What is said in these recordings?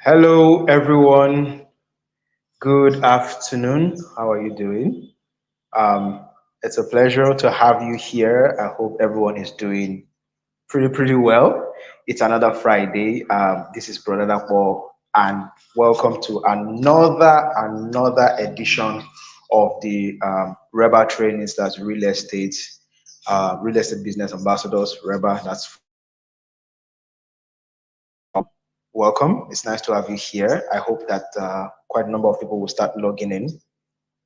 Hello, everyone. Good afternoon. How are you doing? Um, it's a pleasure to have you here. I hope everyone is doing pretty well. It's another Friday. This is Brother Dapo, and welcome to another edition of the Reba Trainings. That's real estate business ambassadors. Reba. That's welcome. It's nice to have you here. I hope that quite a number of people will start logging in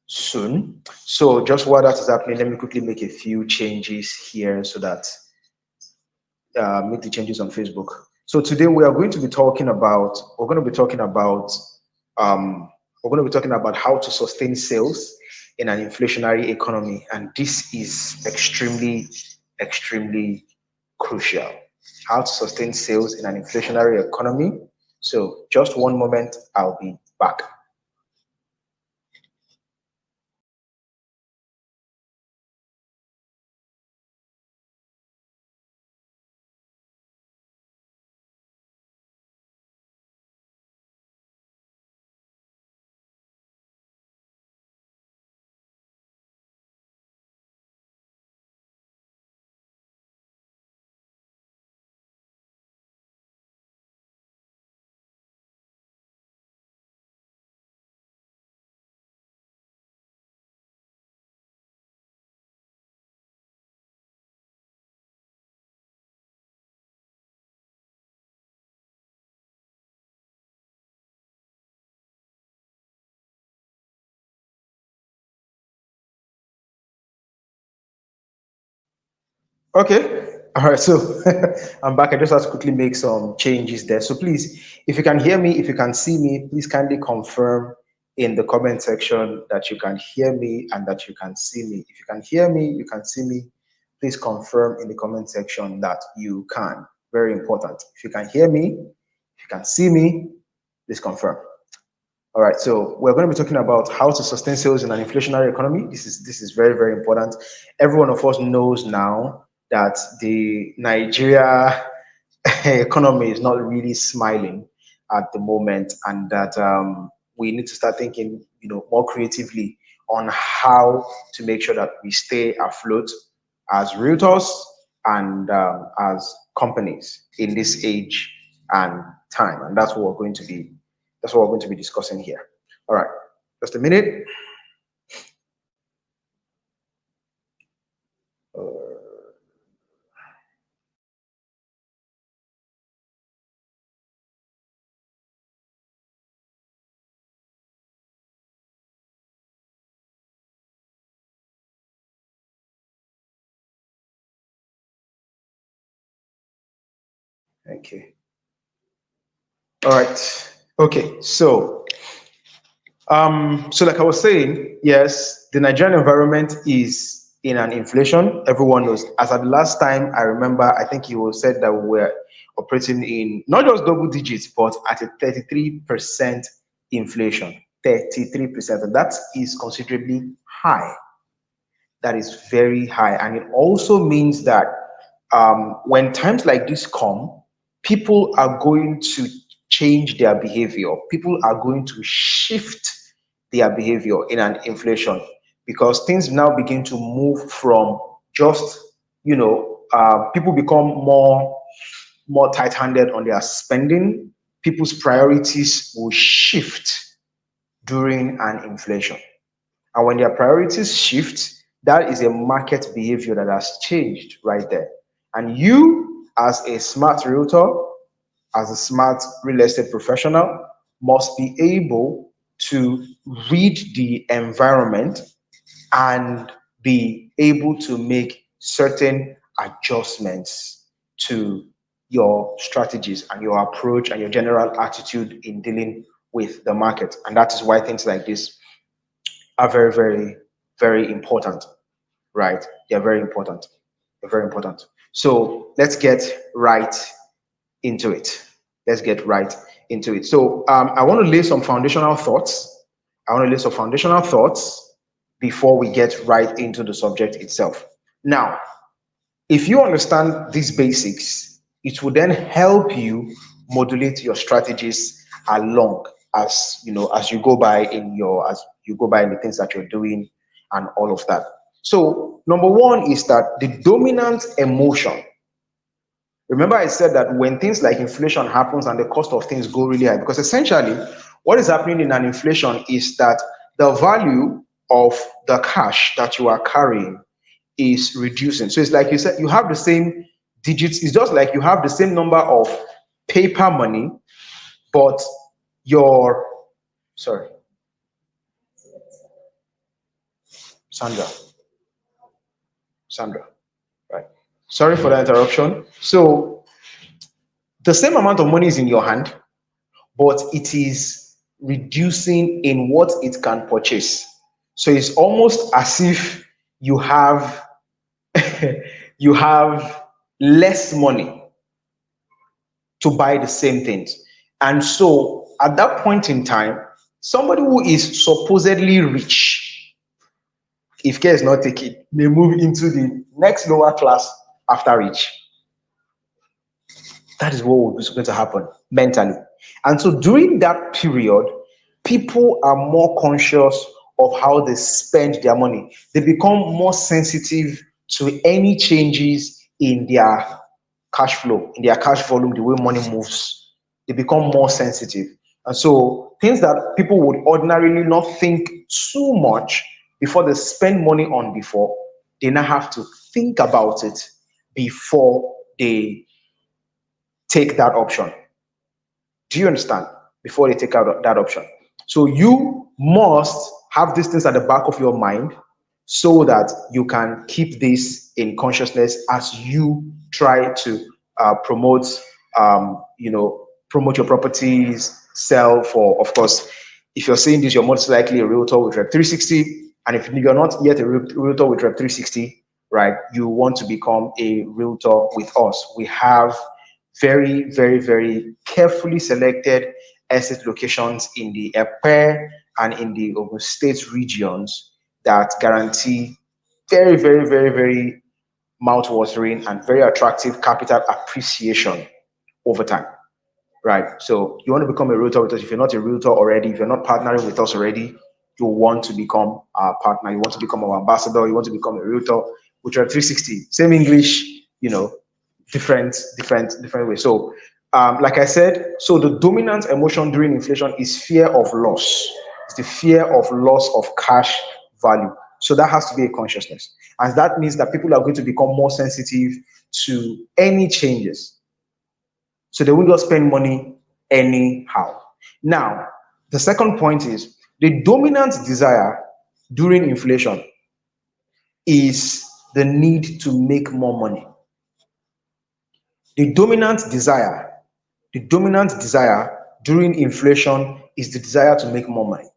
soon. So just while that is happening, let me quickly make a few changes here so that make the changes on Facebook. So today we're going to be talking about um, how to sustain sales in an inflationary economy, and this is extremely crucial. How to sustain sales in an inflationary economy. So just one moment, I'll be back. Okay. All right. So I'm back. I just have to quickly make some changes there. So please, if you can hear me, if you can see me, please kindly confirm in the comment section that you can hear me and that you can see me. If you can hear me, you can see me, please confirm in the comment section that you can. Very important. If you can hear me, if you can see me, please confirm. All right, so we're going to be talking about how to sustain sales in an inflationary economy. This is very important. Every one of us knows now that the Nigeria economy is not really smiling at the moment, and that we need to start thinking, more creatively on how to make sure that we stay afloat as realtors and as companies in this age and time, and that's what we're going to be discussing here. All right, just a minute. Okay. All right. Okay. So like I was saying, yes, the Nigerian environment is in an inflation. Everyone knows. As at the last time I remember, I think you said that we were operating in not just double digits, but at a 33% inflation. 33%. And that is considerably high. That is very high. And it also means that when times like this come, people are going to change their behavior. People are going to shift their behavior in an inflation because things now begin to move from just, people become more tight-handed on their spending. People's priorities will shift during an inflation. And when their priorities shift, that is a market behavior that has changed right there. And you, as a smart realtor, as a smart real estate professional, must be able to read the environment and be able to make certain adjustments to your strategies and your approach and your general attitude in dealing with the market. And that is why things like this are very important, right? They're very important. They're very important. So let's get right into it. Let's get right into it. So I want to lay some foundational thoughts. I want to lay some foundational thoughts before we get right into the subject itself. Now, if you understand these basics, it will then help you modulate your strategies along as as you go by in your as you go by in the things that you're doing and all of that. So number one is that the dominant emotion. Remember, I said that when things like inflation happens and the cost of things go really high, because essentially what is happening in an inflation is that the value of the cash that you are carrying is reducing. So it's like you said, you have the same digits. It's just like you have the same number of paper money, but your sorry, Sandra, Sandra, right? Sorry for the interruption. So the same amount of money is in your hand, but it is reducing in what it can purchase. So it's almost as if you have you have less money to buy the same things. And so at that point in time, somebody who is supposedly rich, if care is not taken, may move into the next lower class after rich. That is what is going to happen mentally. And so during that period, people are more conscious of how they spend their money. They become more sensitive to any changes in their cash flow, in their cash volume, the way money moves. They become more sensitive. And so things that people would ordinarily not think too much before they spend money on before, they now have to think about it before they take that option. Do you understand? Before they take out that option. So you must have these things at the back of your mind so that you can keep this in consciousness as you try to promote, promote your properties, sell for, of course, if you're saying this, you're most likely a realtor with Rep 360. And if you're not yet a realtor with Rep 360, right, you want to become a realtor with us. We have very, very, very carefully selected estate locations in the Epe and in the Ogun State regions that guarantee very, very, very, very mouth-watering and very attractive capital appreciation over time. Right. So you want to become a realtor with us. If you're not a realtor already, if you're not partnering with us already, you want to become our partner. You want to become our ambassador. You want to become a realtor, which are 360. Same English, different ways. So, like I said, so the dominant emotion during inflation is fear of loss. It's the fear of loss of cash value. So that has to be a consciousness, and that means that people are going to become more sensitive to any changes. So they will just spend money anyhow. Now, the second point is the dominant desire during inflation is the need to make more money. The dominant desire, the dominant desire during inflation is the desire to make more money.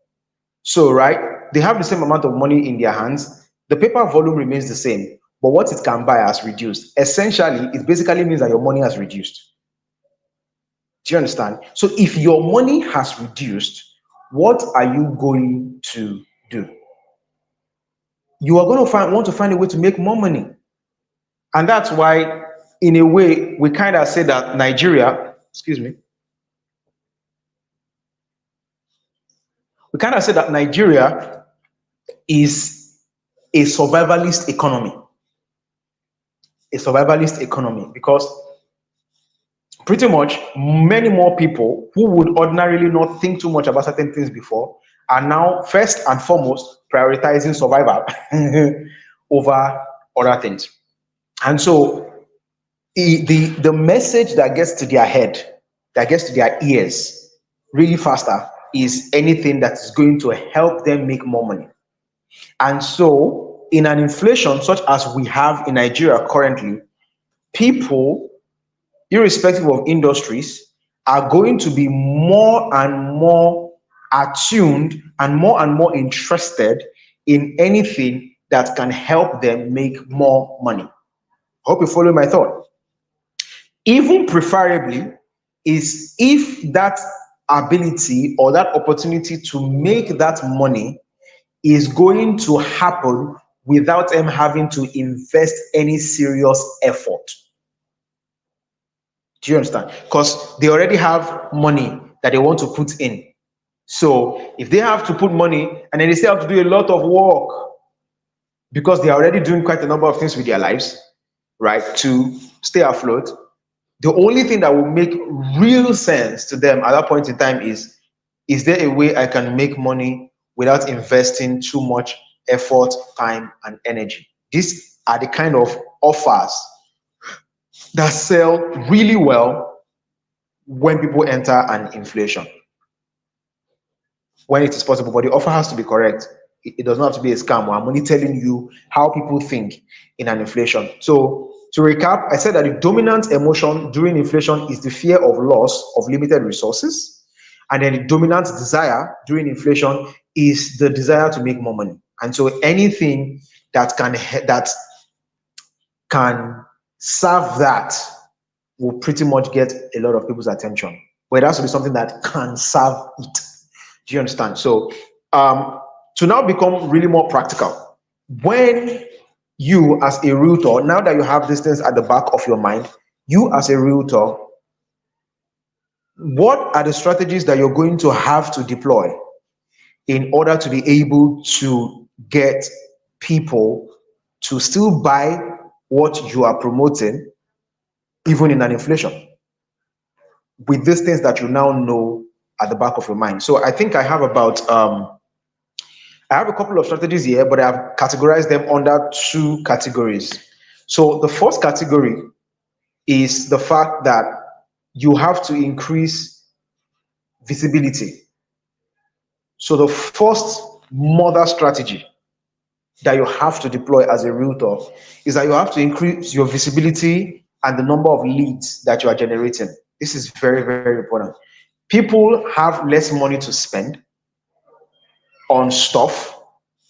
So, right, they have the same amount of money in their hands. The paper volume remains the same, but what it can buy has reduced. Essentially, it basically means that your money has reduced. Do you understand? So if your money has reduced, what are you going to do? You are going to want to find a way to make more money. And that's why, in a way, we kind of say that Nigeria, excuse me, we kind of say that Nigeria is a survivalist economy. A survivalist economy, because pretty much many more people who would ordinarily not think too much about certain things before are now first and foremost prioritizing survival over other things. And so the message that gets to their head, that gets to their ears really faster, is anything that is going to help them make more money. And so in an inflation such as we have in Nigeria currently, people, irrespective of industries, are going to be more and more attuned and more interested in anything that can help them make more money. I hope you follow my thought. Even preferably is if that ability or that opportunity to make that money is going to happen without them having to invest any serious effort. Do you understand? Because they already have money that they want to put in. So if they have to put money and then they still have to do a lot of work because they are already doing quite a number of things with their lives, right, to stay afloat, the only thing that will make real sense to them at that point in time is there a way I can make money without investing too much effort, time, and energy? These are the kind of offers that sell really well when people enter an inflation, when it is possible, but the offer has to be correct. It does not have to be a scam. I'm only telling you how people think in an inflation. So to recap, I said that the dominant emotion during inflation is the fear of loss of limited resources. And then the dominant desire during inflation is the desire to make more money. And so anything that can serve that will pretty much get a lot of people's attention. But it has to be something that can serve it. Do you understand? So to now become really more practical, when you as a realtor, now that you have these things at the back of your mind, you as a realtor, what are the strategies that you're going to have to deploy in order to be able to get people to still buy what you are promoting, even in an inflation, with these things that you now know at the back of your mind? So I think I have about I have a couple of strategies here, but I've categorized them under two categories. So the first category is the fact that you have to increase visibility. So the first mother strategy that you have to deploy as a realtor is that you have to increase your visibility and the number of leads that you are generating. This is very, very important. People have less money to spend on stuff.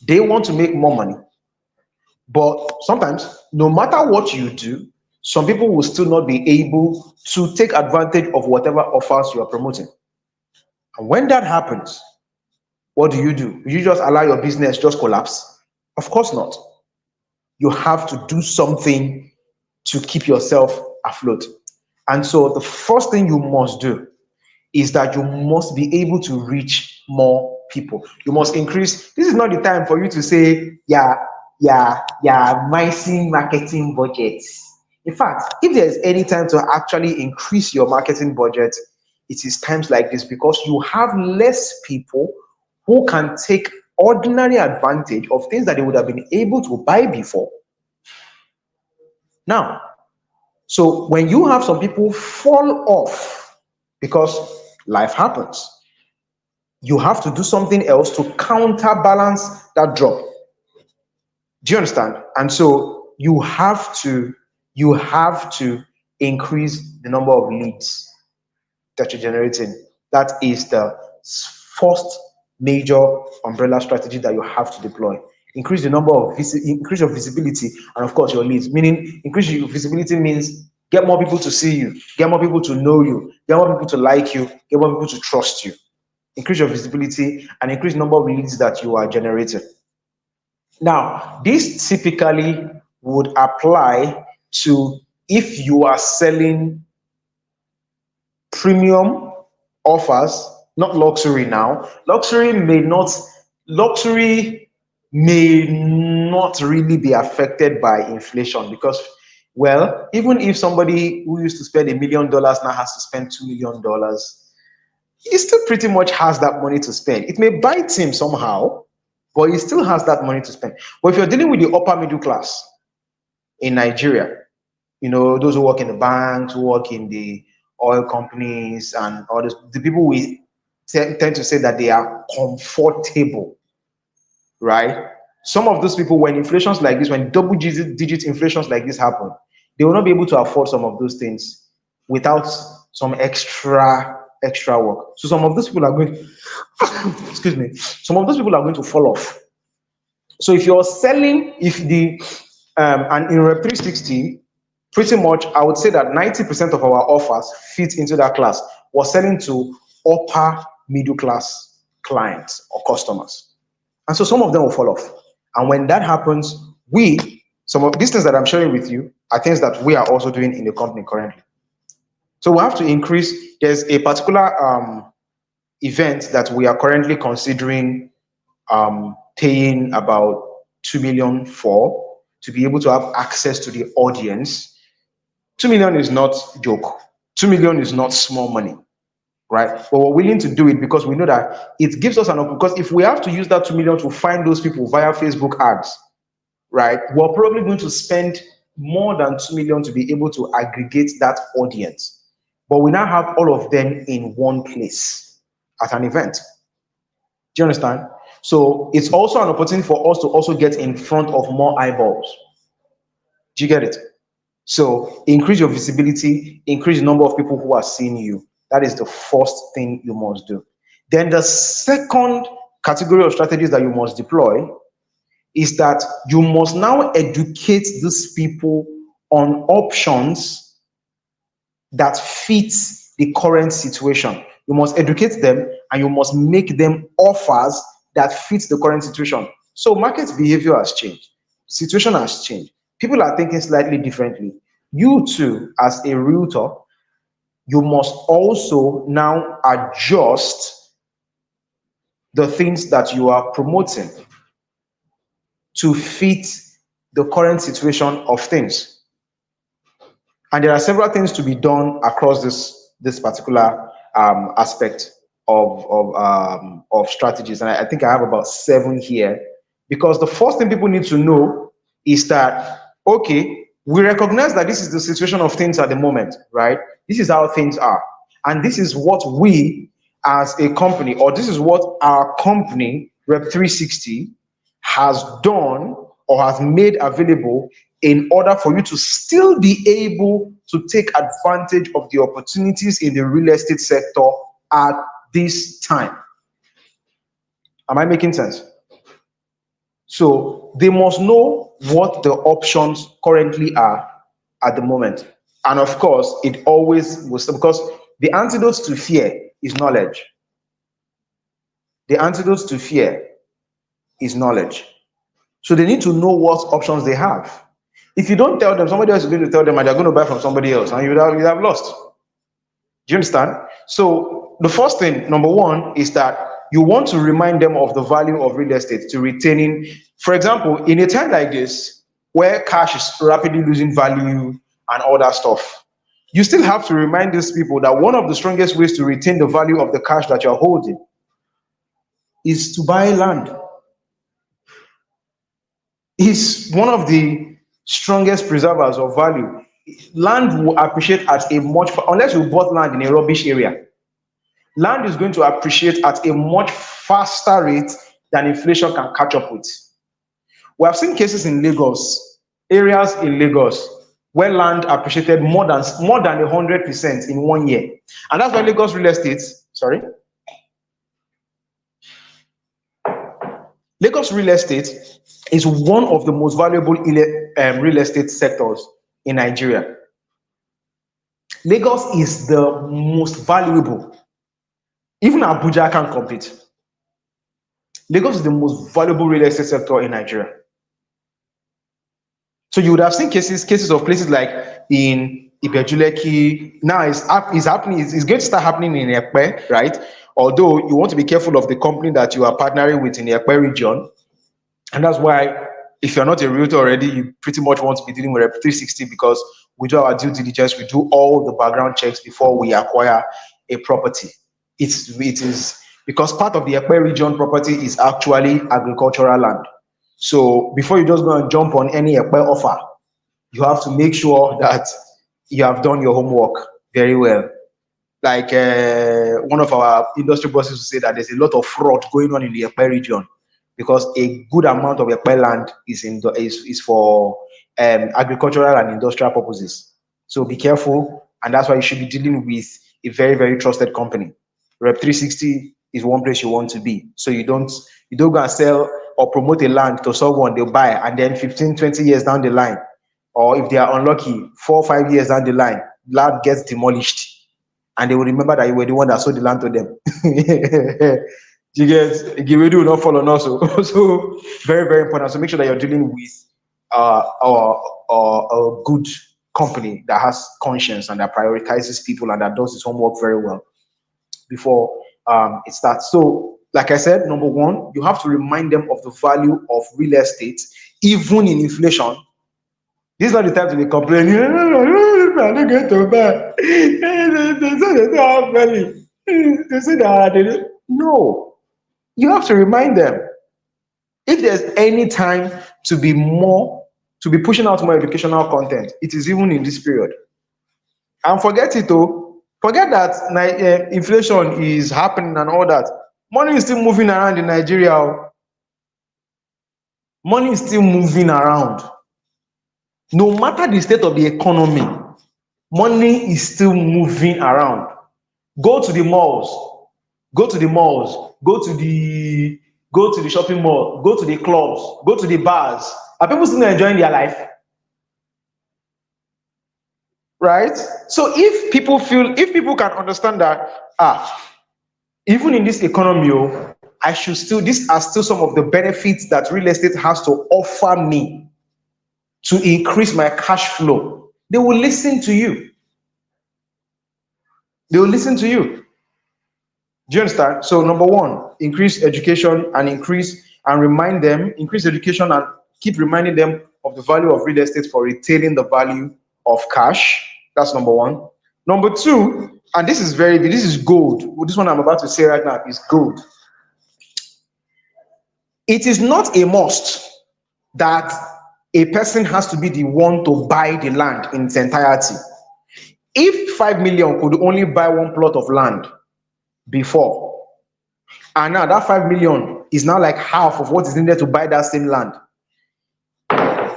They want to make more money. But sometimes, no matter what you do, some people will still not be able to take advantage of whatever offers you are promoting. And when that happens, what do? You just allow your business just collapse? Of course not. You have to do something to keep yourself afloat. And so the first thing you must do is that you must be able to reach more people. You must increase. This is not the time for you to say, micing marketing budgets. In fact, if there's any time to actually increase your marketing budget, it is times like this, because you have less people who can take ordinary advantage of things that they would have been able to buy before. Now, so when you have some people fall off because life happens, you have to do something else to counterbalance that drop. Do you understand? And so you have to increase the number of leads that you're generating. That is the first major umbrella strategy that you have to deploy. Increase the number of increase your visibility, and of course your leads. Meaning, increase your visibility means get more people to see you, get more people to know you, get more people to like you, get more people to trust you. Increase your visibility and increase the number of leads that you are generating. Now, this typically would apply to if you are selling premium offers, not luxury now. Luxury may not really be affected by inflation, because, well, even if somebody who used to spend $1 million now has to spend $2 million, he still pretty much has that money to spend. It may bite him somehow, but he still has that money to spend. But if you're dealing with the upper middle class in Nigeria, those who work in the banks, who work in the oil companies, and all this, the people we tend to say that they are comfortable, right? Some of those people, when inflations like this, when double-digit inflations like this happen, they will not be able to afford some of those things without some extra work. So some of those people are going excuse me, some of those people are going to fall off. So if you're selling, and in Rep 360, pretty much I would say that 90% of our offers fit into that class. We're selling to upper middle class clients or customers. And so some of them will fall off. And when that happens, some of these things that I'm sharing with you are things that we are also doing in the company currently. So we have to increase. There's a particular event that we are currently considering paying about 2 million for, to be able to have access to the audience. 2 million is not joke. 2 million is not small money, right? But we're willing to do it because we know that it gives us an opportunity. Because if we have to use that 2 million to find those people via Facebook ads, right, we're probably going to spend more than 2 million to be able to aggregate that audience. But we now have all of them in one place at an event. Do you understand? So it's also an opportunity for us to also get in front of more eyeballs. Do you get it? So increase your visibility, increase the number of people who are seeing you. That is the first thing you must do. Then the second category of strategies that you must deploy is that you must now educate these people on options that fit the current situation. You must educate them and you must make them offers that fit the current situation. So market behavior has changed. Situation has changed. People are thinking slightly differently. You too, as a realtor, you must also now adjust the things that you are promoting to fit the current situation of things. And there are several things to be done across this particular aspect of strategies. And I think I have about 7 here, because the first thing people need to know is that, okay, we recognize that this is the situation of things at the moment, right? This is how things are. And this is what we as a company, or this is what our company, Rep 360, has done or has made available in order for you to still be able to take advantage of the opportunities in the real estate sector at this time. Am I making sense? So they must know what the options currently are at the moment. And of course, it always was, because the antidote to fear is knowledge. The antidote to fear is knowledge. So they need to know what options they have. If you don't tell them, somebody else is going to tell them, and they're going to buy from somebody else, and you'd have lost. Do you understand? So the first thing, number one, is that you want to remind them of the value of real estate to retaining. For example, in a time like this, where cash is rapidly losing value and all that stuff, you still have to remind these people that one of the strongest ways to retain the value of the cash that you're holding is to buy land. Is one of the strongest preservers of value. Land will appreciate at a much, unless you bought land in a rubbish area, land is going to appreciate at a much faster rate than inflation can catch up with. We have seen cases in Lagos, areas in Lagos, where land appreciated more than 100% in 1 year. And that's why Lagos real estate, Lagos real estate is one of the most valuable real estate sectors in Nigeria. Lagos is the most valuable. Even Abuja can't compete. Lagos is the most valuable real estate sector in Nigeria. So you would have seen cases of places like in Ibejuleki. Now it's happening. It's going to start happening in Ekpe, right? Although you want to be careful of the company that you are partnering with in the Ekpe region, and that's why if you're not a realtor already, you pretty much want to be dealing with Rep 360, because we do our due diligence, we do all the background checks before we acquire a property. It is because part of the Ekpe region property is actually agricultural land. So before you just go and jump on any Ekpe offer, you have to make sure that you have done your homework very well. Like one of our industry bosses will say that there's a lot of fraud going on in the Ekpe region, because a good amount of Ekpe land is for agricultural and industrial purposes. So be careful, and that's why you should be dealing with a very, very trusted company. Rep 360 is one place you want to be. So you don't go and sell or promote a land to someone, they'll buy, and then 15, 20 years down the line, or if they are unlucky, 4 or 5 years down the line, land gets demolished. And they will remember that you were the one that sold the land to them. You get Givedu will not follow also. So very, very important. So make sure that you're dealing with a good company that has conscience and that prioritizes people and that does its homework very well before it starts. So, like I said, number one, you have to remind them of the value of real estate, even in inflation. This is not the time to be complaining. I don't get to buy. They say they don't have money. They say that they don't. No, you have to remind them. If there's any time to be more, to be pushing out more educational content, it is even in this period. And forget it, oh, forget that inflation is happening and all that. Money is still moving around in Nigeria. Oh. Money is still moving around. No matter the state of the economy, money is still moving around. Go to the malls, go to the malls, go to the shopping mall, go to the clubs, go to the bars. Are people still enjoying their life? Right? So if people can understand that, even in this economy, I should still, these are still some of the benefits that real estate has to offer me to increase my cash flow, they will listen to you. They will listen to you. Do you understand? So number one, increase education and remind them, increase education and keep reminding them of the value of real estate for retaining the value of cash. That's number one. Number two, and this is gold. This one I'm about to say right now is gold. It is not a must that a person has to be the one to buy the land in its entirety. If 5 million could only buy one plot of land before, and now that 5 million is now like half of what is needed to buy that same land,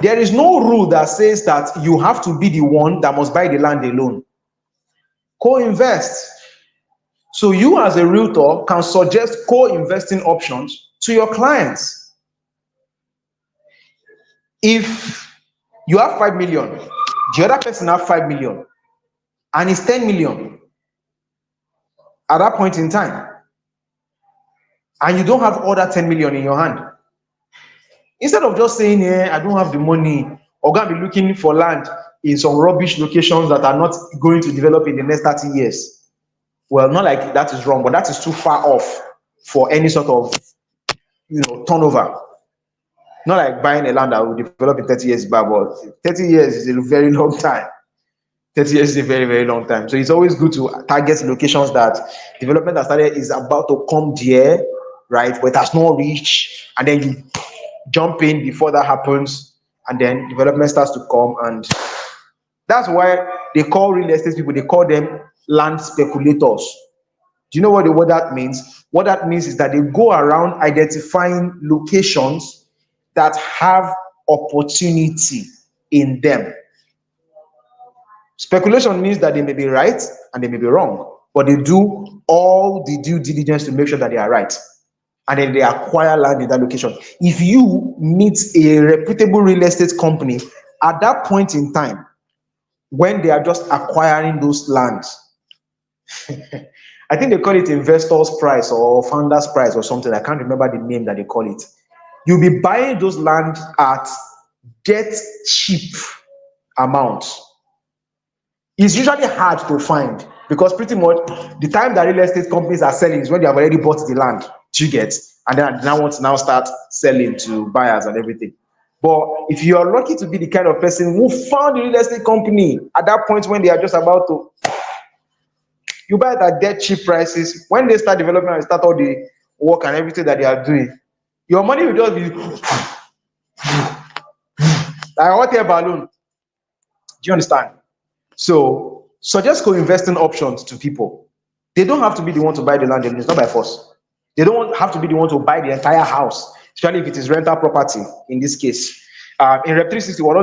there is no rule that says that you have to be the one that must buy the land alone. Co-invest. So you as a realtor can suggest co-investing options to your clients. If you have 5 million, the other person have 5 million, and it's 10 million at that point in time, and you don't have all that 10 million in your hand, instead of just saying, I don't have the money, or going to be looking for land in some rubbish locations that are not going to develop in the next 30 years. Well, not like that is wrong, but that is too far off for any sort of turnover. Not like buying a land that will develop in 30 years, but 30 years is a very long time. 30 years is a very, very long time. So it's always good to target locations that development that started is about to come there, right? But it has not reached, and then you jump in before that happens, and then development starts to come. And that's why they call real estate people, they call them land speculators. Do you know what that means? What that means is that they go around identifying locations that have opportunity in them. Speculation means that they may be right and they may be wrong, but they do all the due diligence to make sure that they are right. And then they acquire land in that location. If you meet a reputable real estate company at that point in time, when they are just acquiring those lands, I think they call it investor's price or founder's price or something. I can't remember the name that they call it. You'll be buying those land at get cheap amounts. It's usually hard to find because pretty much the time that real estate companies are selling is when they have already bought the land. You get, and then now want to now start selling to buyers and everything. But if you are lucky to be the kind of person who found the real estate company at that point when they are just about to, you buy it at dead cheap prices. When they start development and start all the work and everything that they are doing, your money will just be like a hot air balloon. Do you understand? So suggest co-investing options to people. They don't have to be the one to buy the land. It's not by force. They don't have to be the one to buy the entire house, especially if it is rental property. In this case, in Rep 360, we're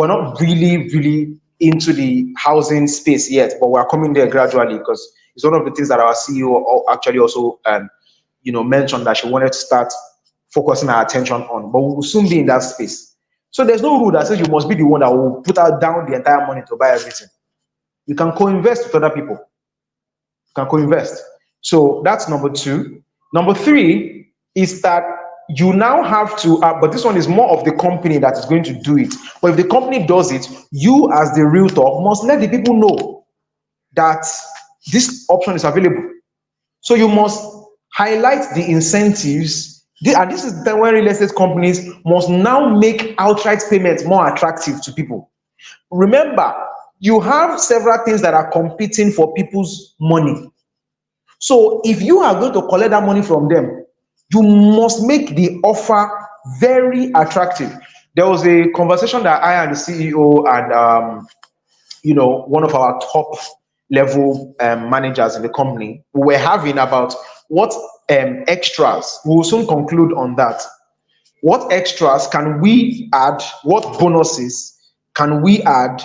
not really into the housing space yet, but we're coming there gradually because it's one of the things that our CEO actually also mentioned that she wanted to start focusing our attention on. But we will soon be in that space. So there's no rule that says you must be the one that will put out down the entire money to buy everything. You can co-invest with other people. You can co-invest. So that's number two. Number three is that you now have to, but this one is more of the company that is going to do it. But if the company does it, you as the realtor must let the people know that this option is available. So you must highlight the incentives. And this is the when real estate companies must now make outright payments more attractive to people. Remember, you have several things that are competing for people's money. So if you are going to collect that money from them, you must make the offer very attractive. There was a conversation that I and the CEO and one of our top level managers in the company were having about what extras. We will soon conclude on that. What extras can we add? What bonuses can we add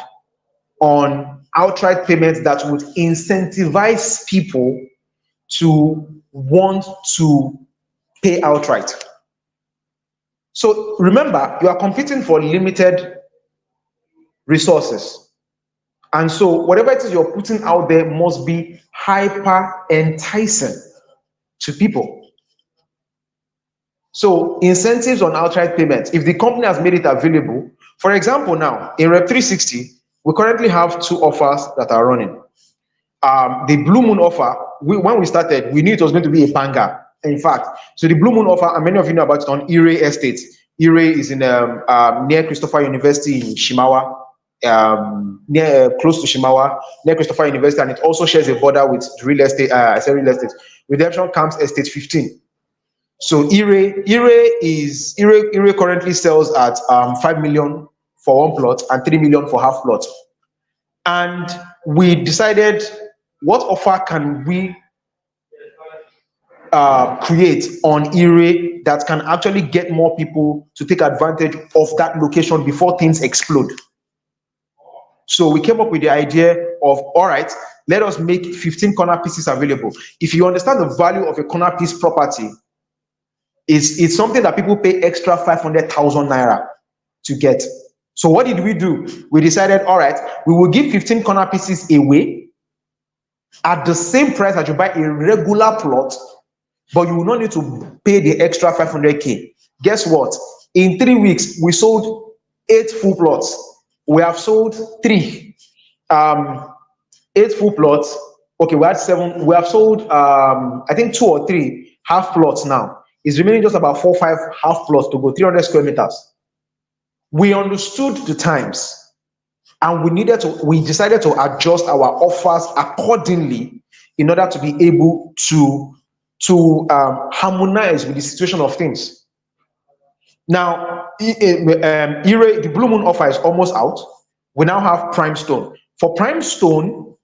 on outright payments that would incentivize people to want to pay outright? So remember, you are competing for limited resources. And so whatever it is you're putting out there must be hyper enticing to people. So incentives on outright payments, if the company has made it available, for example, now in Rep 360, we currently have two offers that are running. The Blue Moon offer, when we started, we knew it was going to be a banger. In fact, so the Blue Moon offer, and many of you know about it, on Ire Estate. Ire is in near Christopher University in Shimawa, close to Shimawa, near Christopher University, and it also shares a border with real estate. Real estate, Redemption Camps Estate 15. So Ire currently sells at 5 million for one plot and 3 million for half plot. And we decided, what offer can we create on Ire that can actually get more people to take advantage of that location before things explode? So we came up with the idea of, all right, let us make 15 corner pieces available. If you understand the value of a corner piece property, it's something that people pay extra 500,000 naira to get. So what did we do? We decided, all right, we will give 15 corner pieces away at the same price that you buy a regular plot, but you will not need to pay the extra 500k. Guess what? In 3 weeks, we sold 8 full plots. We have sold 3. 8 full plots. Okay, we had 7. We have sold, I think 2 or 3 half plots now. It's remaining just about 4 or 5 half plots to go, 300 square meters. We understood the times, and we decided to adjust our offers accordingly in order to be able to harmonize with the situation of things. Now, the Blue Moon offer is almost out. We now have Prime Stone. For Prime Stone,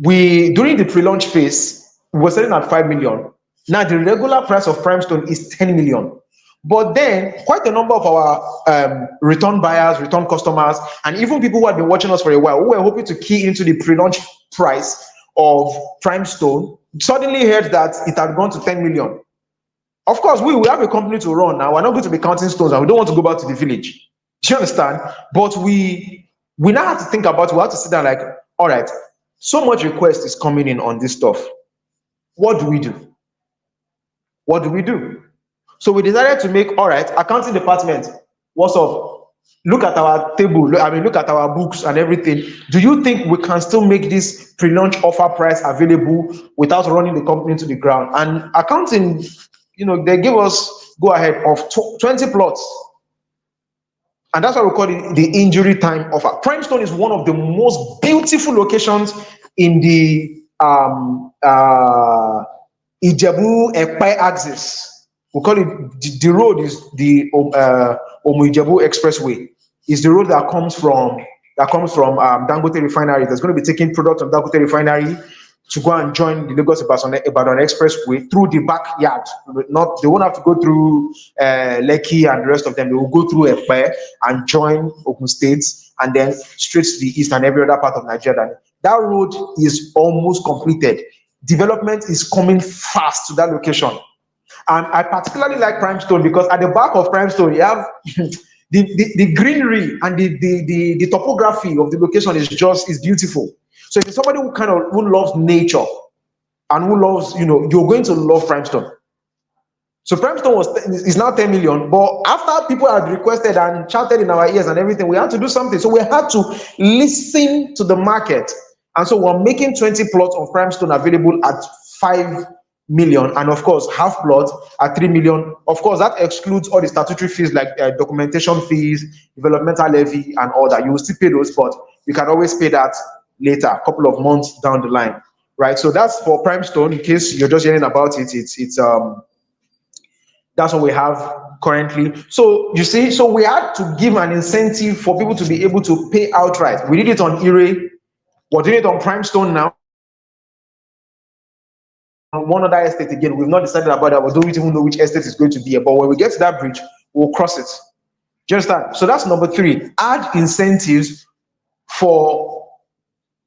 during the pre-launch phase, we were selling at 5 million. Now, the regular price of Prime Stone is 10 million. But then, quite a number of our return buyers, return customers, and even people who had been watching us for a while, who were hoping to key into the pre-launch price of Prime Stone, suddenly heard that it had gone to 10 million. Of course, we have a company to run now. We're not going to be counting stones, and we don't want to go back to the village. Do you understand? But we now have to think about it. We have to sit down like, all right, so much request is coming in on this stuff. What do we do? What do we do? So we decided to make, all right, accounting department, what's up? Look at our table, look at our books and everything. Do you think we can still make this pre-launch offer price available without running the company to the ground? And accounting, they give us go ahead of 20 plots. And that's why we call it the injury time offer. Prime Stone is one of the most beautiful locations in the Ijebu-Ekpe axis. We call it, the road is the Omu-Ijebu Expressway. It's the road that comes from Dangote Refinery. That's going to be taking products from Dangote Refinery to go and join the Lagos-Ibadan Expressway through the backyard. They won't have to go through Lekki and the rest of them. They will go through Ekpe and join Ogun State, and then straight to the east and every other part of Nigeria. That road is almost completed. Development is coming fast to that location. And I particularly like Prime Stone because at the back of Prime Stone, you have the greenery and the topography of the location is beautiful. So if you're somebody who loves nature and who loves, you're going to love Prime Stone. So Prime Stone is now 10 million, but after people had requested and shouted in our ears and everything, we had to do something. So we had to listen to the market And so we're making 20 plots of Primestone available at 5 million, and of course half plot at 3 million. Of course that excludes all the statutory fees like documentation fees, developmental levy and all that. You will still pay those, but you can always pay that later, a couple of months down the line, right? So that's for Primestone. In case you're just hearing about it, it's that's what we have currently. So you see, so we had to give an incentive for people to be able to pay outright. We did it on Ire, we're doing it on Primestone now. On one other estate again, we've not decided about that. We don't even know which estate is going to be, but when we get to that bridge, we'll cross it. Do you understand? So that's number 3. Add incentives for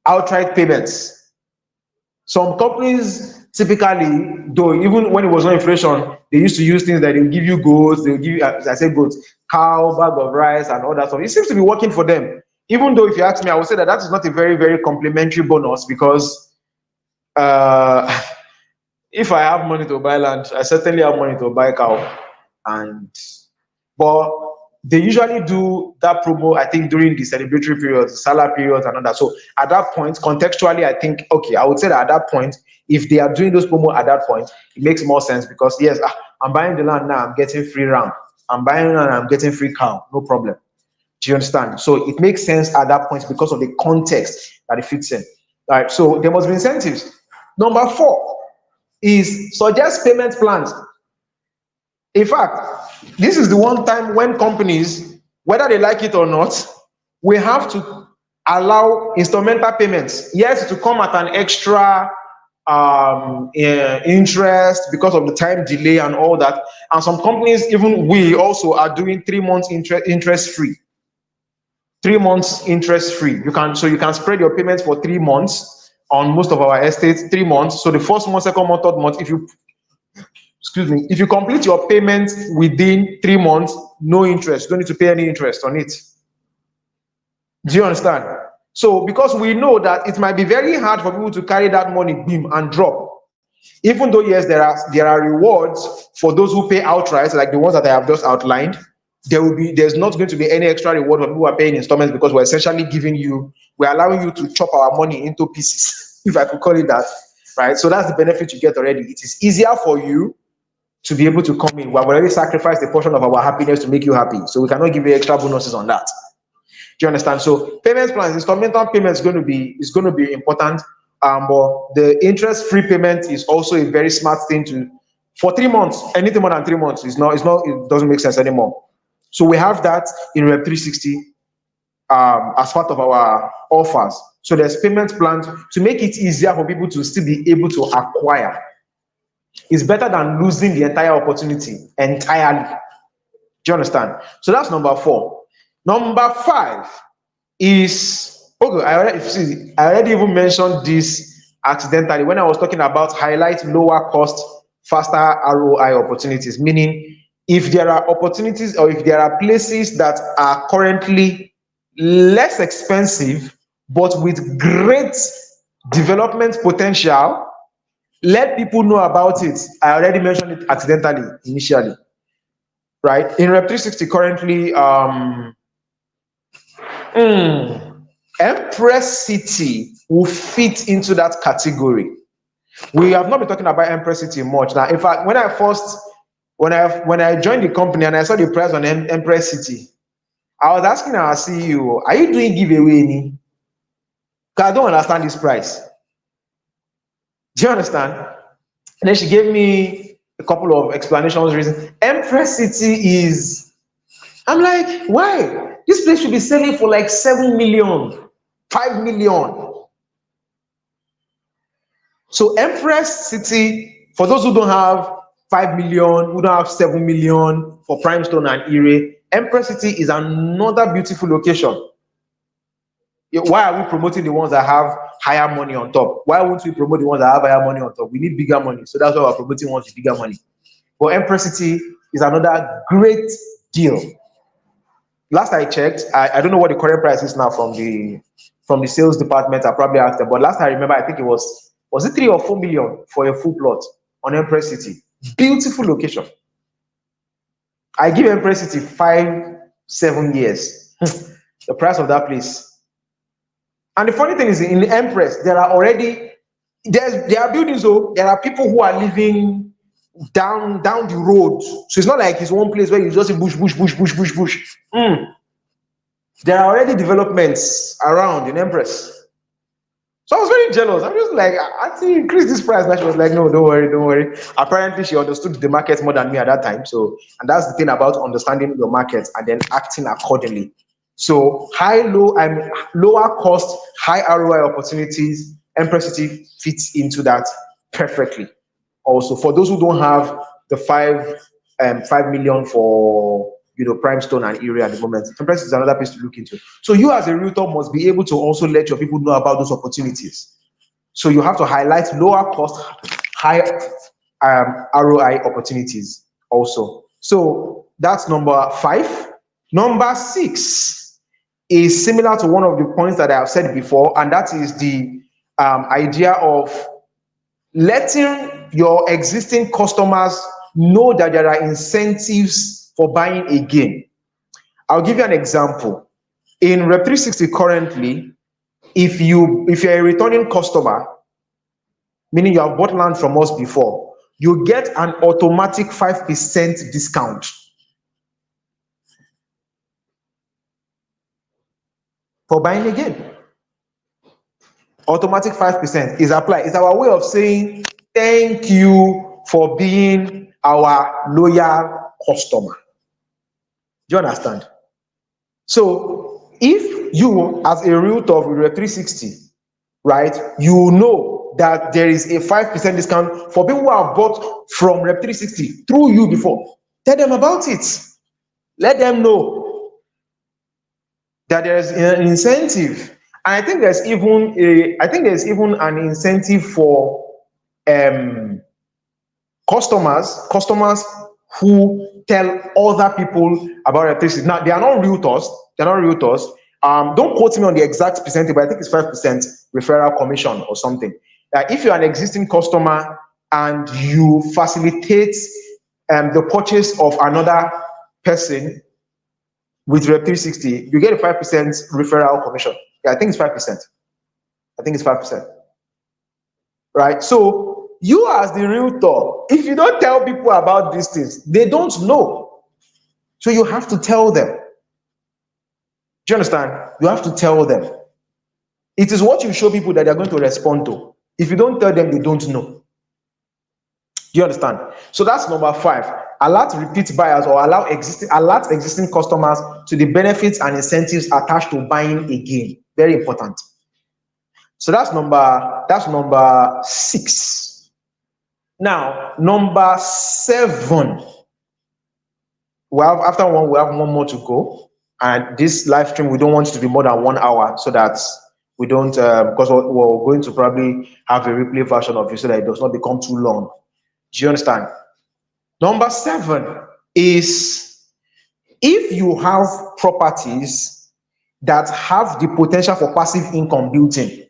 outright payments. Some companies typically, though, even when it was no inflation, they used to use things that they'll give you goats, they'll give you, as I said, goats, cow, bag of rice, and all that stuff. It seems to be working for them. Even though, if you ask me, I would say that that is not a very, very complimentary bonus, because if I have money to buy land, I certainly have money to buy cow. But they usually do that promo, I think, during the celebratory periods, Salah periods, and all that. So at that point, contextually, I think, okay, I would say that at that point, if they are doing those promo at that point, it makes more sense, because yes, I'm buying the land now, I'm getting free ram. I'm buying land, I'm getting free cow, no problem. Do you understand? So it makes sense at that point because of the context that it fits in. All right, so there must be incentives. Number 4 is suggest payment plans. In fact, this is the one time when companies, whether they like it or not, we have to allow instrumental payments. Yes, to come at an extra interest because of the time delay and all that. And some companies, even we also, are doing 3 months interest free. 3 months interest free. You can spread your payments for 3 months on most of our estates. 3 months. So the first month, second month, third month, if you complete your payment within 3 months, no interest. You don't need to pay any interest on it. Do you understand? So because we know that it might be very hard for people to carry that money, beam, and drop. Even though, yes, there are rewards for those who pay outright, like the ones that I have just outlined. There's not going to be any extra reward for people who are paying installments, because we're essentially we're allowing you to chop our money into pieces, if I could call it that, right? So that's the benefit you get already. It is easier for you to be able to come in. We have already sacrificed a portion of our happiness to make you happy, so we cannot give you extra bonuses on that. Do you understand? So payment plans, installmental payments is going to be important. But the interest-free payment is also a very smart thing for 3 months. Anything more than 3 months it doesn't make sense anymore. So we have that in Rep 360 as part of our offers. So there's payment plans to make it easier for people to still be able to acquire. It's better than losing the entire opportunity entirely. Do you understand? So that's number 4. Number 5 is, okay, I already even mentioned this accidentally when I was talking about highlight lower cost, faster ROI opportunities. Meaning, if there are opportunities or if there are places that are currently less expensive but with great development potential, let people know about it. I already mentioned it accidentally initially, right? In Rep 360 currently, Empress City will fit into that category. We have not been talking about Empress City much. Now, in fact, when I joined the company and I saw the price on Empress City, I was asking our CEO, "Are you doing giveaway any? Because I don't understand this price." Do you understand? And then she gave me a couple of explanations, reasons. Empress City is, I'm like, why? This place should be selling for like 7 million, 5 million. So Empress City, for those who don't have 5 million, who don't have 7 million for Primestone and Ire, Empress City is another beautiful location. Why are we promoting the ones that have higher money on top? Why won't we promote the ones that have higher money on top? We need bigger money. So that's why we're promoting ones with bigger money. But Empress City is another great deal. Last I checked, I don't know what the current price is now from the sales department. I probably asked them, but last I remember, I think it was it 3 or 4 million for a full plot on Empress City. Beautiful location. I give Empress City 5-7 years. The price of that place And the funny thing is, in the Empress, there are buildings. So there are people who are living down the road. So it's not like it's one place where you just see bush, bush, bush, bush, bush, bush. There are already developments around in Empress. So I was very jealous. I was like, I think increase this price. And she was like, no, don't worry, don't worry. Apparently, she understood the market more than me at that time. So, and that's the thing about understanding your market and then acting accordingly. So, lower cost, high ROI opportunities. Empress City fits into that perfectly. Also, for those who don't have the 5 million for prime stone and area at the moment, Empress is another place to look into. So you as a realtor must be able to also let your people know about those opportunities. So you have to highlight lower cost, high ROI opportunities also. So that's number 5. Number 6 is similar to one of the points that I have said before, and that is the idea of letting your existing customers know that there are incentives for buying again. I'll give you an example. In Rep 360 currently, if you're a returning customer, meaning you have bought land from us before, you get an automatic 5% discount for buying again. Automatic 5% is applied. It's our way of saying thank you for being our loyal customer. Do you understand? So if you, as a realtor with Rep 360, right, you know that there is a 5% discount for people who have bought from Rep 360 through you before, tell them about it. Let them know that there is an incentive. And I think there's even an incentive for customers who tell other people about Rep 360. Now they are not realtors. Don't quote me on the exact percentage, but I think it's 5% referral commission or something. If you're an existing customer and you facilitate the purchase of another person with Rep 360, you get a 5% referral commission. Yeah, I think it's 5%. Right? So you as the realtor, if you don't tell people about these things, they don't know. So you have to tell them. Do you understand? You have to tell them. It is what you show people that they're going to respond to. If you don't tell them, they don't know. Do you understand? So that's number 5. Alert repeat buyers or alert existing customers to the benefits and incentives attached to buying again. Very important. So that's number 6. Now, number 7. After one, we have one more to go. And this live stream, we don't want it to be more than 1 hour so that we don't, because we're going to probably have a replay version of it so that it does not become too long. Do you understand? Number 7 is if you have properties that have the potential for passive income built in,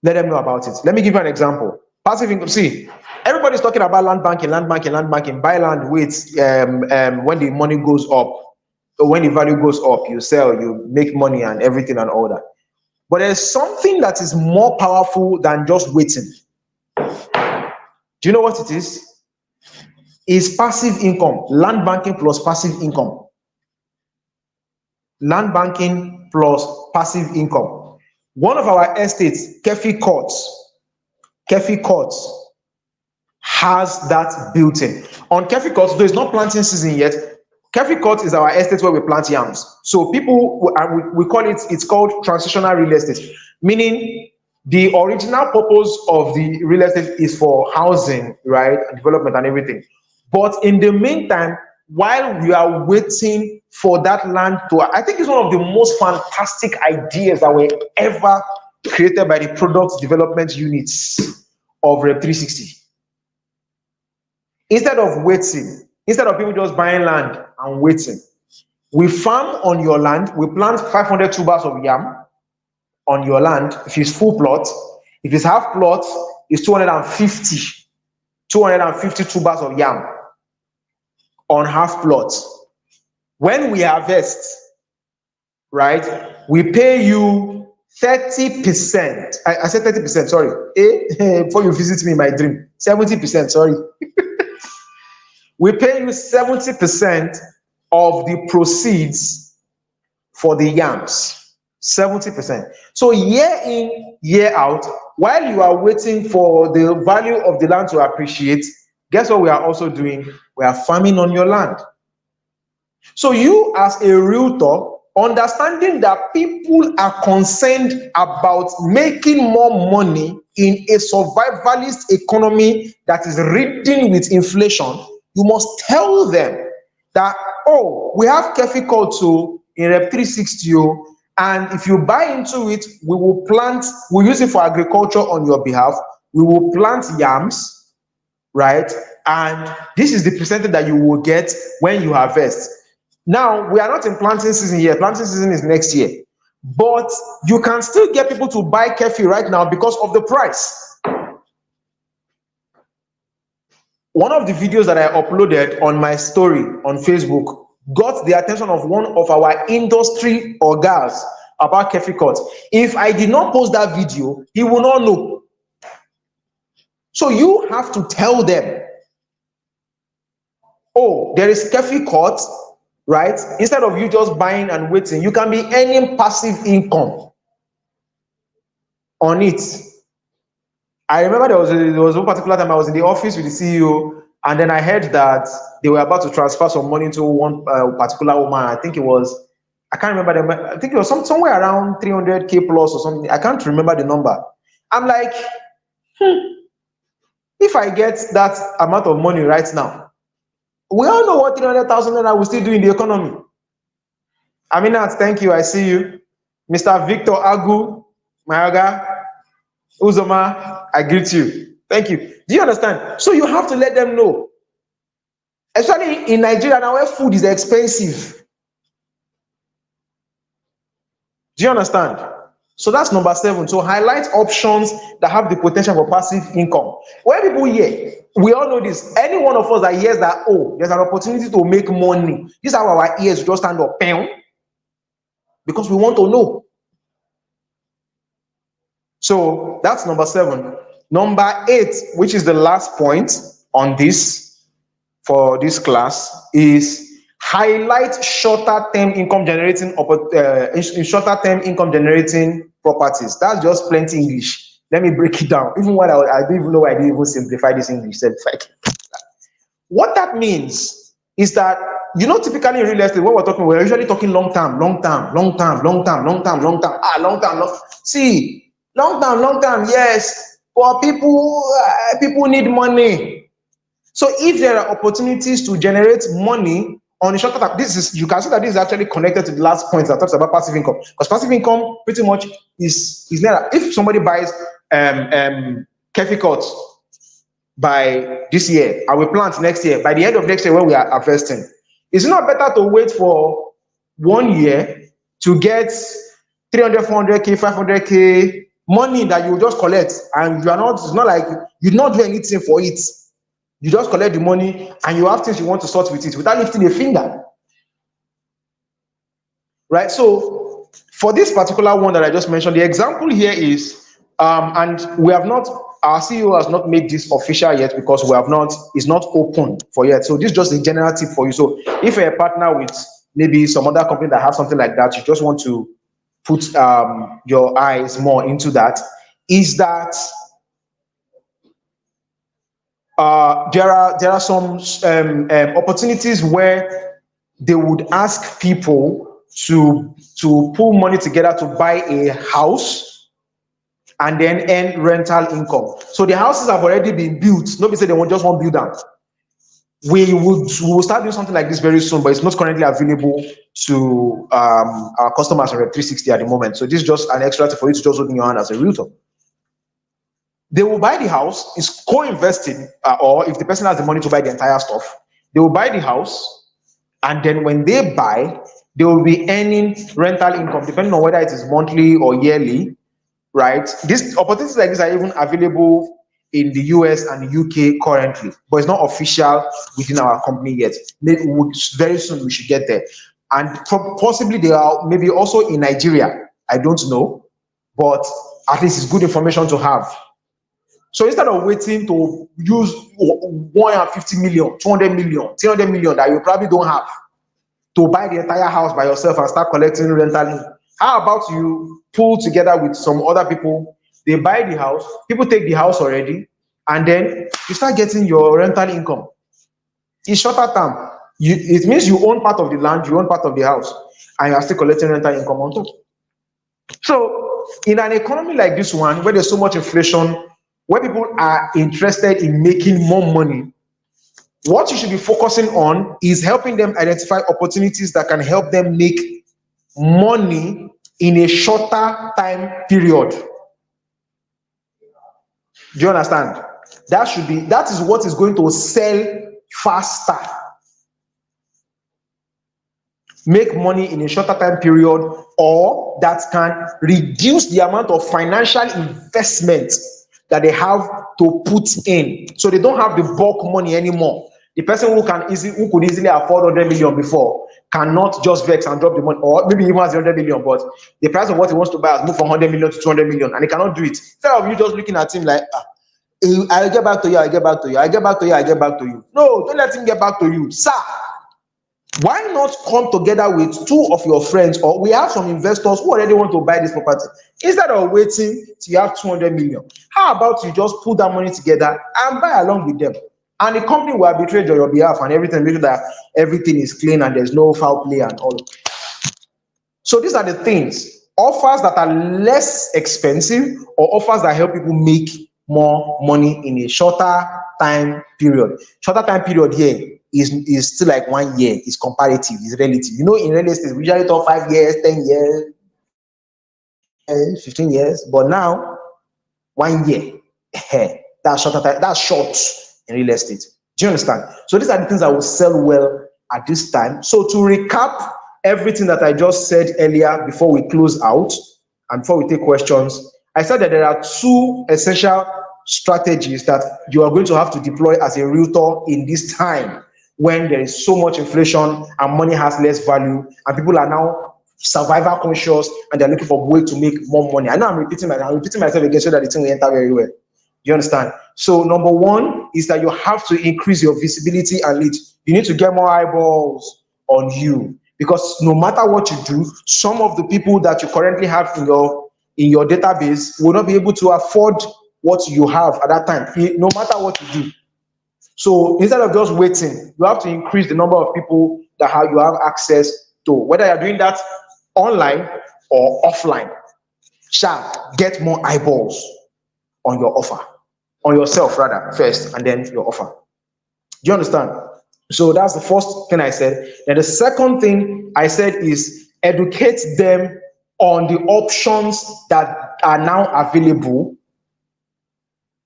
let them know about it. Let me give you an example. Passive income. See, everybody's talking about land banking. Buy land, wait. When the money goes up, or when the value goes up, you sell, you make money and everything and all that. But there's something that is more powerful than just waiting. Do you know what it is? It's passive income. Land banking plus passive income. Land banking plus passive income. One of our estates, Kefi Court, has that built in. On Kefi Court, though it's not planting season yet, Kefi Court is our estate where we plant yams. So people, we call it's called transitional real estate, meaning the original purpose of the real estate is for housing, right, and development and everything. But in the meantime, while we are waiting for that land to, I think it's one of the most fantastic ideas that were ever created by the product development units of Rep 360. Instead of people just buying land and waiting, we farm on your land. We plant 500 tubers of yam on your land. If it's full plot, if it's half plot, it's 250 tubers of yam on half plot. When we harvest, right, we pay you 30%. I said 30%, sorry. Before you visit me in my dream, 70%, sorry. We pay you 70% of the proceeds for the yams. 70%. So year in, year out, while you are waiting for the value of the land to appreciate, guess what we are also doing? We are farming on your land. So you as a realtor, understanding that people are concerned about making more money in a survivalist economy that is ridden with inflation, you must tell them that, oh, we have Kefi Culture in Rep 360, and if you buy into it, we will plant, we'll use it for agriculture on your behalf. We will plant yams, right? And this is the percentage that you will get when you harvest. Now, we are not in planting season yet. Planting season is next year. But you can still get people to buy Kefi right now because of the price. One of the videos that I uploaded on my story on Facebook got the attention of one of our industry organs about Kefi Cut. If I did not post that video, he will not know. So you have to tell them, oh, there is Kefi Cut, right? Instead of you just buying and waiting, you can be earning passive income on it. I remember there was one particular time I was in the office with the CEO, and then I heard that they were about to transfer some money to one particular woman. I think it was, I can't remember them. I think it was somewhere around 300K plus or something. I can't remember the number. I'm like, if I get that amount of money right now, we all know what 300,000 naira will still do in the economy. Aminat, thank you. I see you. Mr. Victor Agu, Mayaga, Uzoma, I greet you. Thank you. Do you understand? So you have to let them know. Especially in Nigeria now where food is expensive. Do you understand? So that's number 7. So highlight options that have the potential for passive income. When people hear, we all know this. Any one of us that hears that, oh, there's an opportunity to make money. These are our ears just stand up, because we want to know. So that's number 7. Number 8, which is the last point on this for this class, is highlight shorter term income generating properties. That's just plenty English. Let me break it down. Even when I don't even know why I didn't even simplify this English. What that means is that, you know, typically in real estate, when we're usually talking long term. See, long term, yes, but people need money. So if there are opportunities to generate money on a shorter term, you can see that this is actually connected to the last point that talks about passive income. Because passive income pretty much is there. If somebody buys Kefi Cut by this year, I will plant next year. By the end of next year, when we are harvesting, is it not better to wait for 1 year to get 300, 400K, 500K money that you just collect, and you are not, it's not like you not do anything for it. You just collect the money and you have things you want to sort with it without lifting a finger. Right? So for this particular one that I just mentioned, the example here is, and we have not, our CEO has not made this official yet because we have not, it's not open for yet. So this is just a general tip for you. So if you're a partner with maybe some other company that have something like that, you just want to put your eyes more into that, is that there are some opportunities where they would ask people to pull money together to buy a house and then earn rental income. So the houses have already been built. Nobody said they want just one build down. We will start doing something like this very soon, but it's not currently available to our customers on Rep 360 at the moment. So this is just an extra for you to just open your hand as a realtor. They will buy the house, it's co-investing, or if the person has the money to buy the entire stuff, they will buy the house, and then when they buy, they will be earning rental income, depending on whether it is monthly or yearly, right? These opportunities like this are even available in the US and the UK currently, but it's not official within our company yet. Maybe very soon we should get there. And possibly they are maybe also in Nigeria. I don't know. but at least it's good information to have. So instead of waiting to use 150 million, 200 million, 300 million that you probably don't have to buy the entire house by yourself and start collecting rental, how about you pull together with some other people? They buy the house, people take the house already, and then you start getting your rental income. It's shorter term. It means you own part of the land, you own part of the house, and you are still collecting rental income on top. So, in an economy like this one, where there's so much inflation, where people are interested in making more money, what you should be focusing on is helping them identify opportunities that can help them make money in a shorter time period. Do you understand? That is what is going to sell faster. Make money in a shorter time period, or that can reduce the amount of financial investment that they have to put in. So they don't have the bulk money anymore. The person who could easily afford 100 million before cannot just vex and drop the money, or maybe even has 100 million, but the price of what he wants to buy has moved from 100 million to 200 million, and he cannot do it. Instead of you just looking at him like, I'll get back to you, I'll get back to you, I'll get back to you, I'll get back to you. No, don't let him get back to you. Sir, why not come together with two of your friends, or we have some investors who already want to buy this property. Instead of waiting till you have 200 million, how about you just put that money together and buy along with them? And the company will arbitrate on your behalf and everything, make sure that everything is clean and there's no foul play and all. So these are the things, offers that are less expensive or offers that help people make more money in a shorter time period. Shorter time period here is still like 1 year. It's comparative, it's relative. You know, in real estate, we usually talk 5 years, 10 years, 15 years, but now 1 year. That's shorter time, that's short in real estate. Do you understand? So these are the things that will sell well at this time. So to recap everything that I just said earlier before we close out and before we take questions, I said that there are two essential strategies that you are going to have to deploy as a realtor in this time when there is so much inflation and money has less value and people are now survival conscious and they're looking for a way to make more money. I know I'm repeating myself again so that the thing will enter very well. You understand? So number one is that you have to increase your visibility and reach. You need to get more eyeballs on you, because no matter what you do, some of the people that you currently have in your database will not be able to afford what you have at that time, no matter what you do. So instead of just waiting, you have to increase the number of people that you have access to, whether you're doing that online or offline. Get more eyeballs on your offer, on yourself rather, first, and then your offer. Do you understand? So that's the first thing I said. Then the second thing I said is educate them on the options that are now available,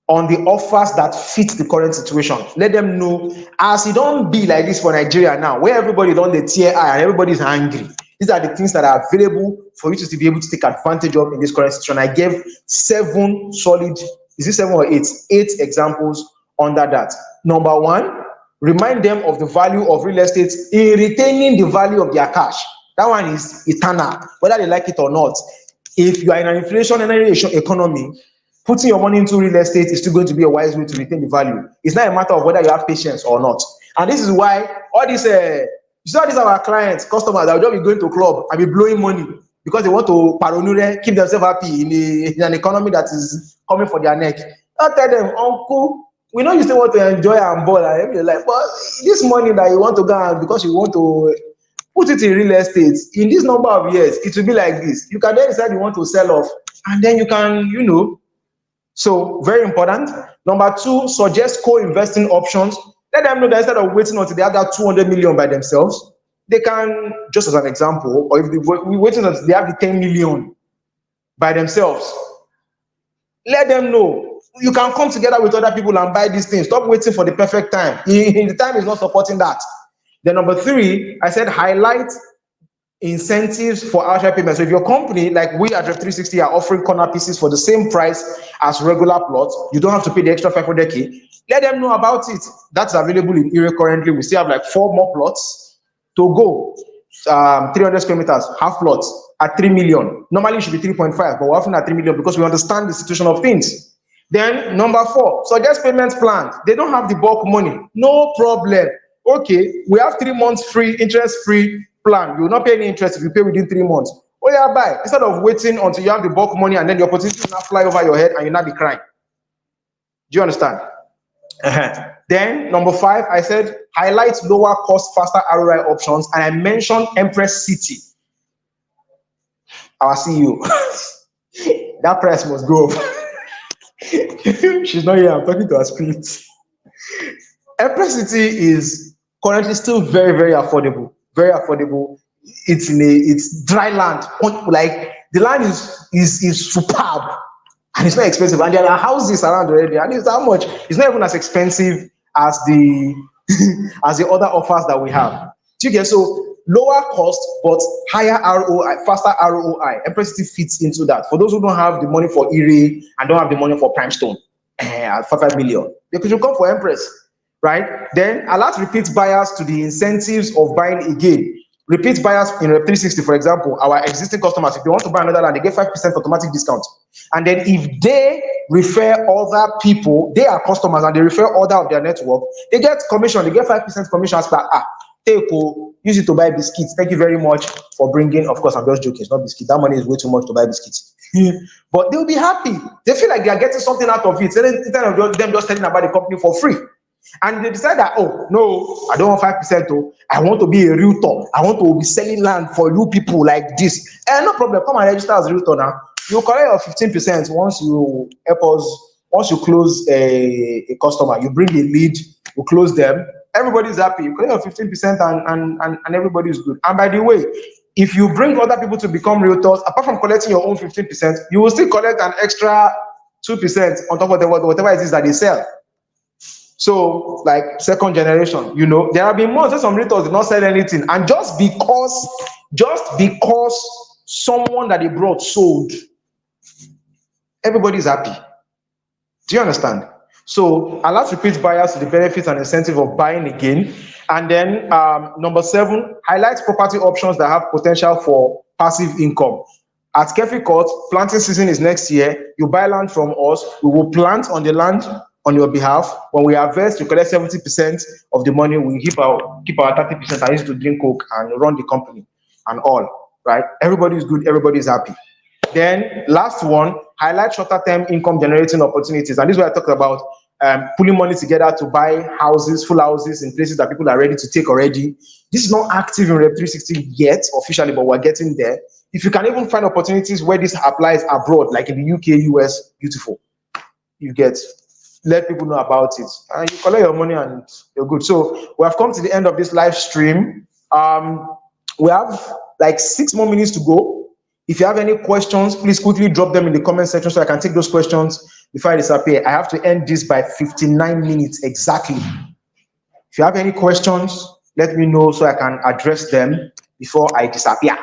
on the offers that fit the current situation. Let them know, as it don't be like this for Nigeria now, where everybody don't the tear eye and everybody is angry. These are the things that are available for you to be able to take advantage of in this current situation. I gave 7 solid, is it 7 or 8? 8 examples under that. Number one, remind them of the value of real estate in retaining the value of their cash. That one is eternal, whether they like it or not. If you are in an inflationary economy, putting your money into real estate is still going to be a wise way to retain the value. It's not a matter of whether you have patience or not. And this is why all these, you saw these are our clients, customers that will just be going to club and be blowing money because they want to keep themselves happy in an economy that is coming for their neck. I'll tell them, uncle, we know you still want to enjoy and ball and everything, like, but this money that you want to go because you want to put it in real estate, in this number of years, it will be like this. You can then decide you want to sell off, and then you can, So very important. Number 2, suggest co-investing options. Let them know that instead of waiting until they have that 200 million by themselves, they can, just as an example, or if we're waiting until they have the 10 million by themselves, let them know you can come together with other people and buy these things. Stop waiting for the perfect time. The time is not supporting that. Then number 3, I said highlight incentives for outright payment. So if your company, like we at Rep360, are offering corner pieces for the same price as regular plots, you don't have to pay the extra 500k. Let them know about it. That's available in Ire currently. We still have like 4 more plots to go. 300 square meters, half plots at 3 million. Normally it should be 3.5, but we're often at 3 million because we understand the situation of things. Then number 4, suggest payment plans. They don't have the bulk money. No problem. Okay, we have 3 months free, interest-free plan. You will not pay any interest if you pay within 3 months. Oh yeah, buy. Instead of waiting until you have the bulk money and then the opportunity will not fly over your head and you'll not be crying. Do you understand? Then number 5, I said highlight lower cost, faster ROI options, and I mentioned Empress City, our CEO. That price must go up. She's not here. I'm talking to her spirit. Empress City is currently still very, very affordable. Very affordable. It's dry land. Like the land is superb and it's not expensive. And there are houses around already. And it's how much? It's not even as expensive as the as the other offers that we have. Do you get? So lower cost but higher ROI, faster ROI. Empress City fits into that. For those who don't have the money for Erie and don't have the money for Primestone at 5 million, they could come for Empress, right? Then alert repeat buyers to the incentives of buying again. Repeat buyers in Rep 360, for example, our existing customers, if they want to buy another land, they get 5% automatic discount. And then if they refer other people, they are customers and they refer other of their network, they get commission, they get 5% commission as per, use it to buy biscuits. Thank you very much for bringing, of course, I'm just joking, it's not biscuits. That money is way too much to buy biscuits. But they'll be happy. They feel like they are getting something out of it. Instead of them just telling about the company for free. And they decide that, oh, no, I don't want 5%. Oh, I want to be a realtor. I want to be selling land for you people like this. And no problem, come and register as a realtor now. You collect your 15% once you help us, once you close a customer, you bring a lead, you close them, everybody's happy. You collect your 15% and everybody's good. And by the way, if you bring other people to become realtors, apart from collecting your own 15%, you will still collect an extra 2% on top of whatever it is that they sell. So, like second generation, there have been months where some realtors did not sell anything, and just because someone that they brought sold, everybody's happy. Do you understand? So, alert repeat buyers to the benefits and incentive of buying again. And then number 7, highlight property options that have potential for passive income. At Kefi Court, planting season is next year. You buy land from us, we will plant on the land on your behalf. When we harvest, you collect 70% of the money. We keep our 30%. I used to drink Coke and run the company and all, right? Everybody's good, everybody's happy. Then last one, highlight shorter term income generating opportunities. And this is what I talked about, pulling money together to buy houses, full houses in places that people are ready to take already. This is not active in Rep 360 yet officially, but we're getting there. If you can even find opportunities where this applies abroad, like in the UK, US, beautiful. You get, let people know about it. And you collect your money and you're good. So we have come to the end of this live stream. We have like 6 more minutes to go. If you have any questions, please quickly drop them in the comment section so I can take those questions before I disappear. I have to end this by 59 minutes exactly. If you have any questions, let me know so I can address them before I disappear.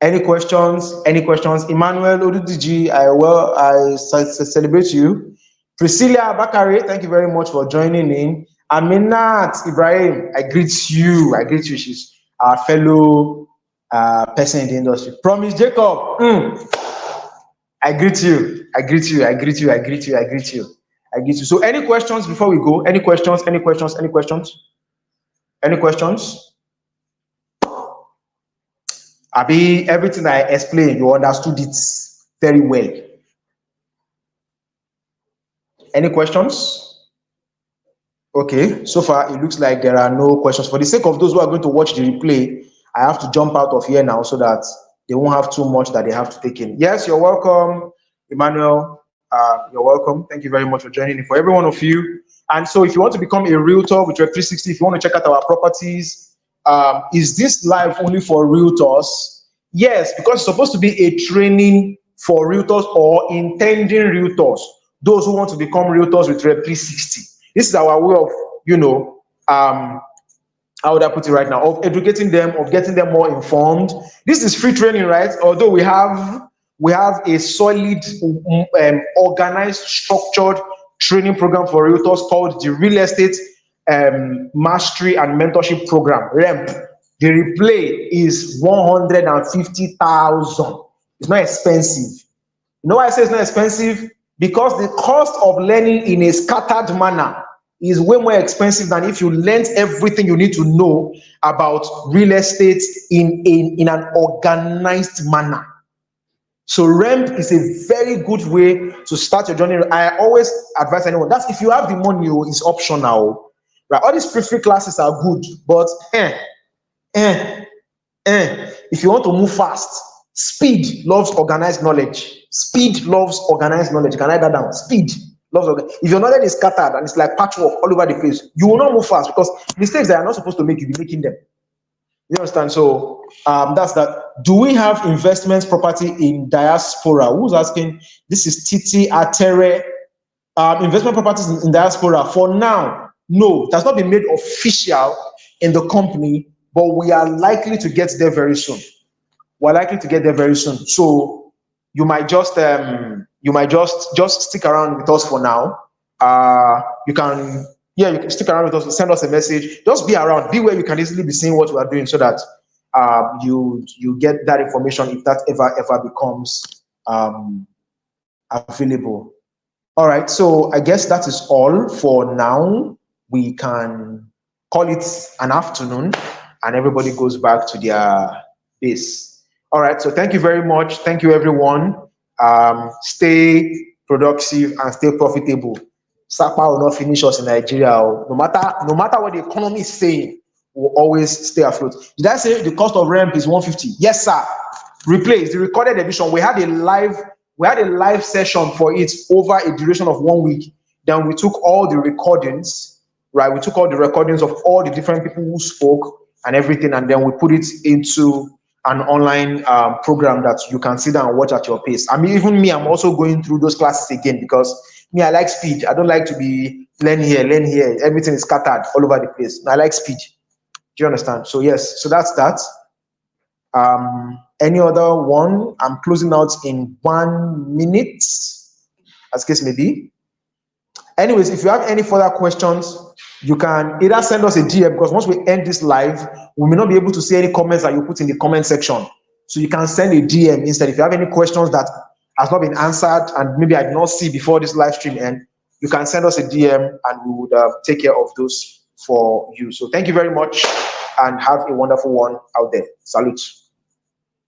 Any questions? Any questions? Emmanuel Odudiji, I celebrate you. Priscilla Bakari, thank you very much for joining in. Aminat Ibrahim, I greet you. I greet you. She's our fellow person in the industry. Promise Jacob, I greet you. I greet you. I greet you. I greet you. I greet you. I greet you. So, any questions before we go? Any questions? Any questions? Any questions? Any questions? Abi, everything I explained, you understood it very well. Any questions? Okay, so far it looks like there are no questions. For the sake of those who are going to watch the replay, I have to jump out of here now so that they won't have too much that they have to take in. Yes, you're welcome, Emmanuel. You're welcome. Thank you very much for joining in, for every one of you. And so if you want to become a realtor with Rep 360, if you want to check out our properties, is this live only for realtors? Yes, because it's supposed to be a training for realtors or intending realtors, those who want to become realtors with Rep 360. This is our way of, how would I put it right now, of educating them, of getting them more informed. This is free training, right? Although we have a solid, organized, structured training program for realtors called the Real Estate Mastery and Mentorship Program, REMP. The replay is 150,000. It's not expensive. You know why I say it's not expensive? Because the cost of learning in a scattered manner is way more expensive than if you learned everything you need to know about real estate in an organized manner. So REMP is a very good way to start your journey. I always advise anyone, that's if you have the money, it's optional. Right? All these free classes are good, but if you want to move fast, speed loves organized knowledge. Speed loves organized knowledge. Can I write that down? Speed loves organized. If your knowledge is scattered and it's like patchwork all over the place, you will not move fast because mistakes that you're not supposed to make, you'll be making them. You understand? So that's that. Do we have investment property in diaspora? Who's asking? This is Titi Atere. Investment properties in diaspora. For now, no, it has not been made official in the company, but we are likely to get there very soon. We're likely to get there very soon. So you might just stick around with us for now. You can stick around with us, send us a message. Just be around, be where you can easily be seeing what we are doing so that you get that information if that ever becomes available. All right, so I guess that is all for now. We can call it an afternoon and everybody goes back to their base. All right, so thank you very much. Thank you, everyone. Stay productive and stay profitable. SAPA will not finish us in Nigeria. No matter what the economy is saying, we'll always stay afloat. Did I say the cost of REMP is 150? Yes, sir. Replay is the recorded edition. We had a live session for it over a duration of 1 week. Then we took all the recordings, right? We took all the recordings of all the different people who spoke and everything, and then we put it into an online program that you can sit down and watch at your pace. I mean, even me, I'm also going through those classes again because me, I like speed. I don't like to be learn here. Everything is scattered all over the place. I like speed. Do you understand? So yes, so that's that. Any other one? I'm closing out in 1 minute, as case may be. Anyways, if you have any further questions, you can either send us a DM, because once we end this live, we may not be able to see any comments that you put in the comment section. So you can send a DM instead. If you have any questions that has not been answered and maybe I did not see before this live stream end, you can send us a DM and we would take care of those for you. So thank you very much and have a wonderful one out there. Salute.